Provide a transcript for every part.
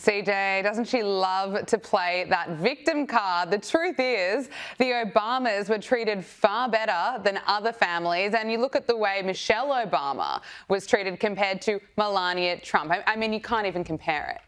CJ, doesn't she love to play that victim card? The truth is, the Obamas were treated far better than other families. And you look at the way Michelle Obama was treated compared to Melania Trump. I mean, you can't even compare it.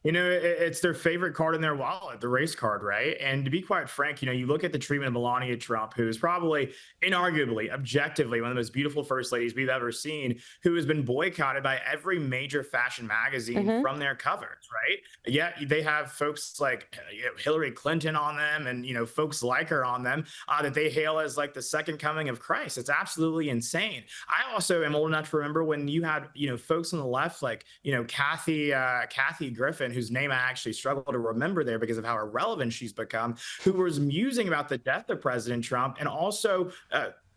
You know, it's their favorite card in their wallet, the race card, right? And to be quite frank, you look at the treatment of Melania Trump, who is probably, inarguably, objectively, one of the most beautiful first ladies we've ever seen, who has been boycotted by every major fashion magazine from their covers, right? Yet they have folks like Hillary Clinton on them and, folks like her on them that they hail as like the second coming of Christ. It's absolutely insane. I also am old enough to remember when you had, folks on the left like, Kathy Griffin, whose name I actually struggle to remember there because of how irrelevant she's become, who was musing about the death of President Trump and also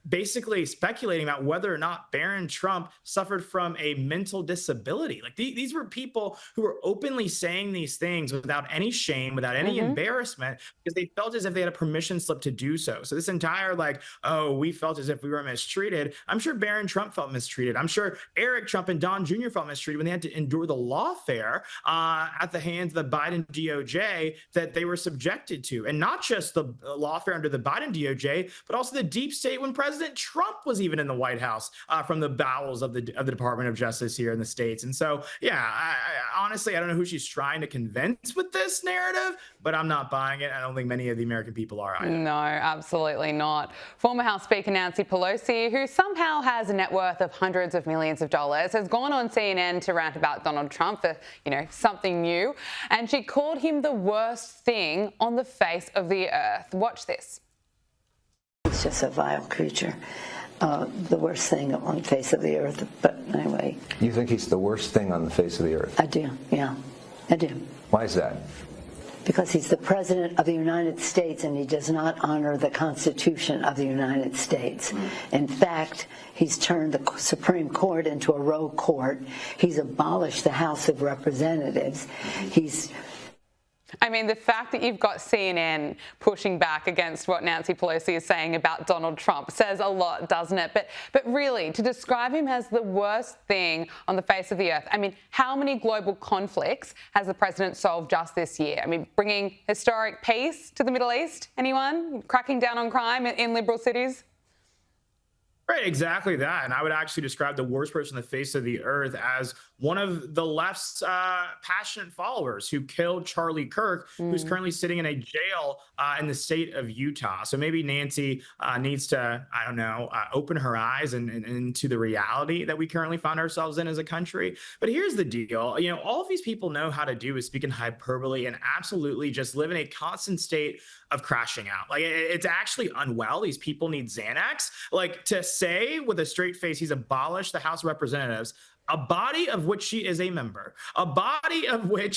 basically speculating about whether or not Barron Trump suffered from a mental disability. Like these were people who were openly saying these things without any shame, without any embarrassment, because they felt as if they had a permission slip to do so. So this entire we felt as if we were mistreated. I'm sure Barron Trump felt mistreated. I'm sure Eric Trump and Don Jr. felt mistreated when they had to endure the lawfare at the hands of the Biden DOJ that they were subjected to. And not just the lawfare under the Biden DOJ, but also the deep state when President Trump was even in the White House from the bowels of the Department of Justice here in the States. And so, I honestly, I don't know who she's trying to convince with this narrative, but I'm not buying it. I don't think many of the American people are either. No, absolutely not. Former House Speaker Nancy Pelosi, who somehow has a net worth of hundreds of millions of dollars, has gone on CNN to rant about Donald Trump for, something new. And she called him the worst thing on the face of the earth. Watch this. He's just a vile creature, the worst thing on the face of the earth. But anyway. You think he's the worst thing on the face of the earth? I do, yeah, I do. Why is that? Because he's the President of the United States and he does not honor the Constitution of the United States. In fact, he's turned the Supreme Court into a rogue court. He's abolished the House of Representatives. The fact that you've got CNN pushing back against what Nancy Pelosi is saying about Donald Trump says a lot, doesn't it? But really, to describe him as the worst thing on the face of the earth, how many global conflicts has the president solved just this year? Bringing historic peace to the Middle East? Anyone? Cracking down on crime in liberal cities? Right, exactly that. And I would actually describe the worst person on the face of the earth as one of the left's passionate followers who killed Charlie Kirk, who's currently sitting in a jail in the state of Utah. So maybe Nancy needs to, open her eyes and into the reality that we currently find ourselves in as a country. But here's the deal. All of these people know how to do is speak in hyperbole and absolutely just live in a constant state of crashing out. It's actually unwell. These people need Xanax. To say with a straight face he's abolished the House of Representatives, a body of which she is a member, a body of which,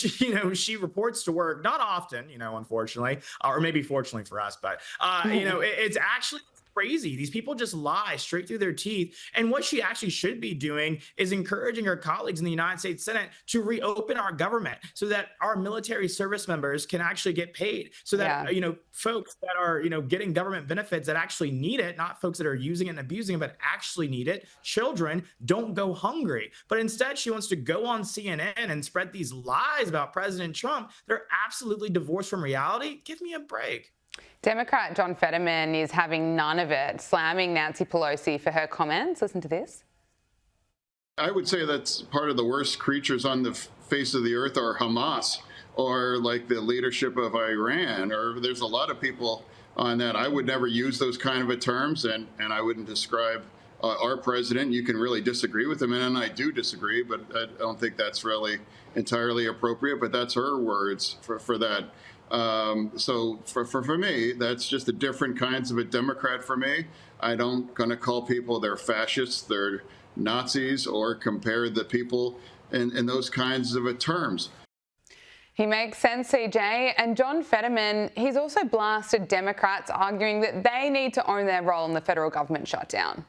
she reports to work, not often, unfortunately, or maybe fortunately for us, but, it's actually crazy. These people just lie straight through their teeth. And what she actually should be doing is encouraging her colleagues in the United States Senate to reopen our government so that our military service members can actually get paid, so that, folks that are, getting government benefits that actually need it, not folks that are using it and abusing it, but actually need it, children don't go hungry. But instead, she wants to go on CNN and spread these lies about President Trump. They're absolutely divorced from reality. Give me a break. Democrat John Fetterman is having none of it, slamming Nancy Pelosi for her comments. Listen to this. I would say that's part of the worst creatures on the face of the earth are Hamas or like the leadership of Iran, or there's a lot of people on that. I would never use those kind of terms, and I wouldn't describe our president. You can really disagree with him, and I do disagree, but I don't think that's really entirely appropriate, but that's her words for that. So for me, that's just a different kinds of a Democrat for me. I don't going to call people they're fascists, they're Nazis, or compare the people in those kinds of terms. He makes sense, CJ. And John Fetterman, he's also blasted Democrats, arguing that they need to own their role in the federal government shutdown.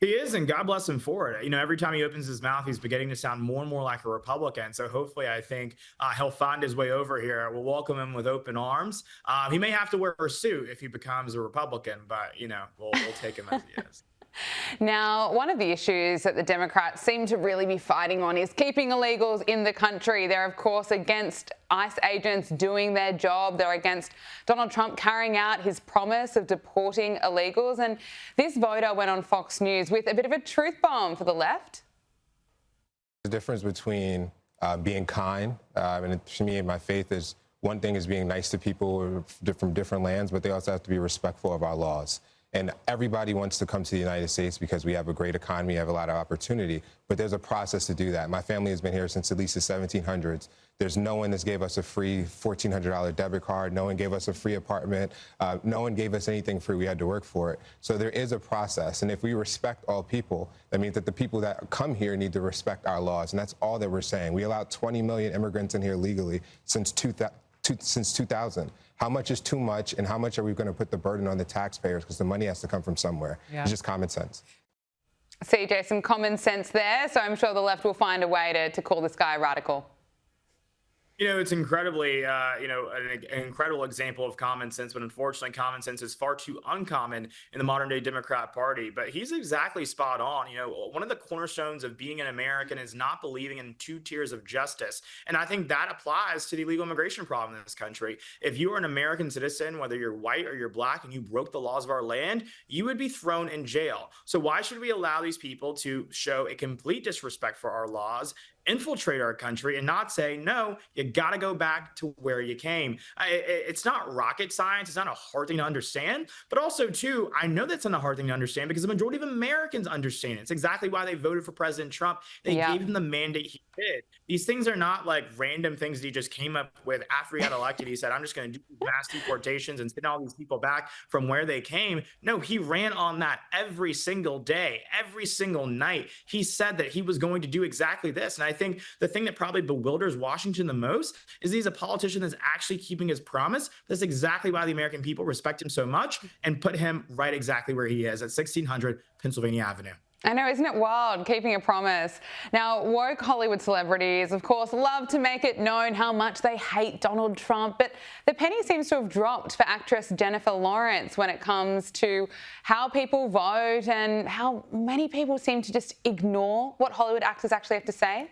He is, and God bless him for it. Every time he opens his mouth, he's beginning to sound more and more like a Republican. So hopefully, I think he'll find his way over here. We'll welcome him with open arms. He may have to wear a suit if he becomes a Republican, but, we'll take him as he is. Now, one of the issues that the Democrats seem to really be fighting on is keeping illegals in the country. They're, of course, against ICE agents doing their job. They're against Donald Trump carrying out his promise of deporting illegals. And this voter went on Fox News with a bit of a truth bomb for the left. The difference between being kind, and to me, my faith is one thing is being nice to people from different lands, but they also have to be respectful of our laws. And everybody wants to come to the United States because we have a great economy, have a lot of opportunity, but there's a process to do that. My family has been here since at least the 1700s. There's no one that's gave us a free $1,400 debit card. No one gave us a free apartment. No one gave us anything free. We had to work for it. So there is a process. And if we respect all people, that means that the people that come here need to respect our laws. And that's all that we're saying. We allowed 20 million immigrants in here legally since 2000. How much is too much, and how much are we going to put the burden on the taxpayers? Because the money has to come from somewhere. Yeah. It's just common sense. CJ, some common sense there. So I'm sure the left will find a way to call this guy radical. You know, it's incredibly, an incredible example of common sense, but unfortunately, common sense is far too uncommon in the modern day Democrat Party. But he's exactly spot on. You know, one of the cornerstones of being an American is not believing in two tiers of justice. And I think that applies to the illegal immigration problem in this country. If you are an American citizen, whether you're white or you're black, and you broke the laws of our land, you would be thrown in jail. So why should we allow these people to show a complete disrespect for our laws, infiltrate our country, and not say, no, you got to go back to where you came? It's not rocket science. It's not a hard thing to understand. But also, too, I know that's not a hard thing to understand because the majority of Americans understand it. It's exactly why they voted for President Trump. They gave him the mandate he did. These things are not like random things that he just came up with after he got elected. He said, I'm just going to do mass deportations and send all these people back from where they came. No, he ran on that every single day, every single night. He said that he was going to do exactly this. And I think the thing that probably bewilders Washington the most is he's a politician that's actually keeping his promise. That's exactly why the American people respect him so much and put him right exactly where he is at 1600 Pennsylvania Avenue. I know, isn't it wild, keeping a promise? Now, woke Hollywood celebrities, of course, love to make it known how much they hate Donald Trump, but the penny seems to have dropped for actress Jennifer Lawrence when it comes to how people vote and how many people seem to just ignore what Hollywood actors actually have to say.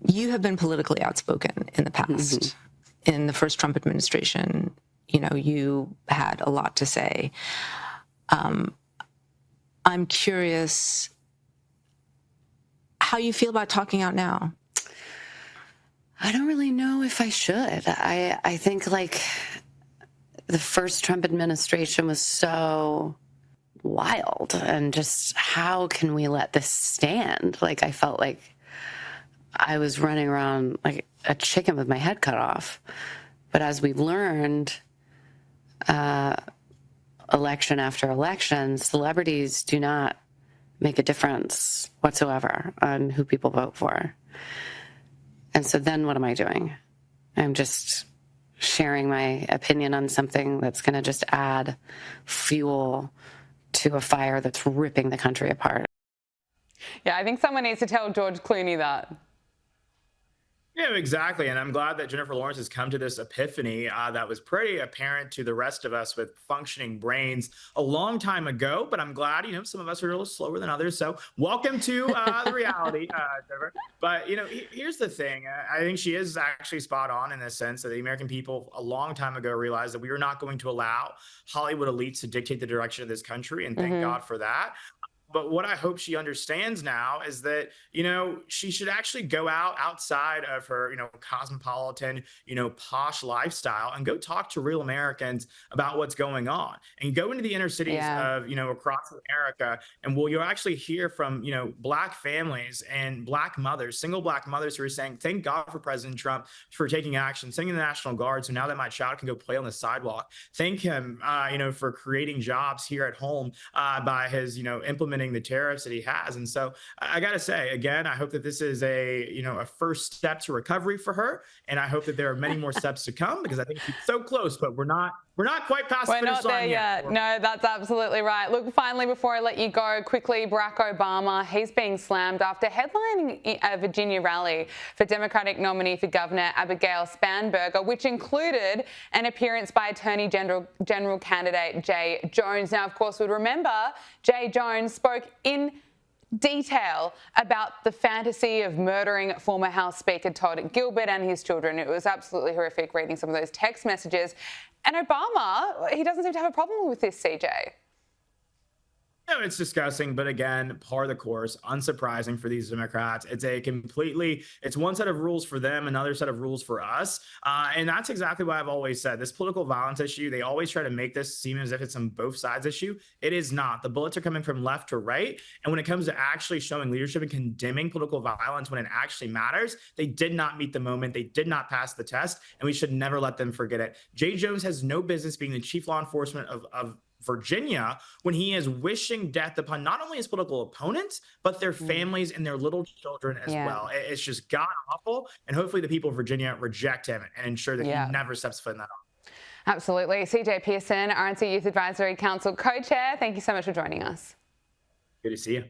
You have been politically outspoken in the past. Mm-hmm. In the first Trump administration, you know, you had a lot to say. I'm curious how you feel about talking out now. I don't really know if I should. I think, like, the first Trump administration was so wild, and just how can we let this stand? Like, I felt like I was running around like a chicken with my head cut off. But as we've learned, election after election, celebrities do not make a difference whatsoever on who people vote for. And so then what am I doing? I'm just sharing my opinion on something that's going to just add fuel to a fire that's ripping the country apart. Yeah, I think someone needs to tell George Clooney that. Yeah, exactly. And I'm glad that Jennifer Lawrence has come to this epiphany that was pretty apparent to the rest of us with functioning brains a long time ago. But I'm glad, you know, some of us are a little slower than others. So welcome to the reality, Trevor. But, you know, here's the thing. I think she is actually spot on in the sense that the American people a long time ago realized that we were not going to allow Hollywood elites to dictate the direction of this country. And thank God for that. But what I hope she understands now is that, you know, she should actually go outside of her, you know, cosmopolitan, you know, posh lifestyle and go talk to real Americans about what's going on, and go into the inner cities of, you know, across America. And you'll actually hear from, you know, Black families and Black mothers, single Black mothers who are saying, thank God for President Trump for taking action, sending the National Guard. So now that my child can go play on the sidewalk, thank him, you know, for creating jobs here at home by his, you know, implementing the tariffs that he has. And so I got to say, again, I hope that this is a first step to recovery for her. And I hope that there are many more steps to come, because I think she's so close, but we're not we're not quite past the We're finish not there line yet. No, that's absolutely right. Look, finally, before I let you go, quickly, Barack Obama, he's being slammed after headlining a Virginia rally for Democratic nominee for governor Abigail Spanberger, which included an appearance by Attorney General candidate Jay Jones. Now, of course, we remember Jay Jones spoke in detail about the fantasy of murdering former House Speaker Todd Gilbert and his children. It was absolutely horrific reading some of those text messages. And Obama, he doesn't seem to have a problem with this, CJ. No, it's disgusting, but again, par the course, unsurprising for these Democrats. It's one set of rules for them, another set of rules for us. And that's exactly what I've always said. This political violence issue, they always try to make this seem as if it's on both sides issue. It is not. The bullets are coming from left to right. And when it comes to actually showing leadership and condemning political violence when it actually matters, they did not meet the moment. They did not pass the test, and we should never let them forget it. Jay Jones has no business being the chief law enforcement of Virginia when he is wishing death upon not only his political opponents, but their families and their little children as well. It's just god awful. And hopefully the people of Virginia reject him and ensure that he never steps foot in that office. Absolutely. CJ Pearson, RNC Youth Advisory Council co-chair, thank you so much for joining us. Good to see you.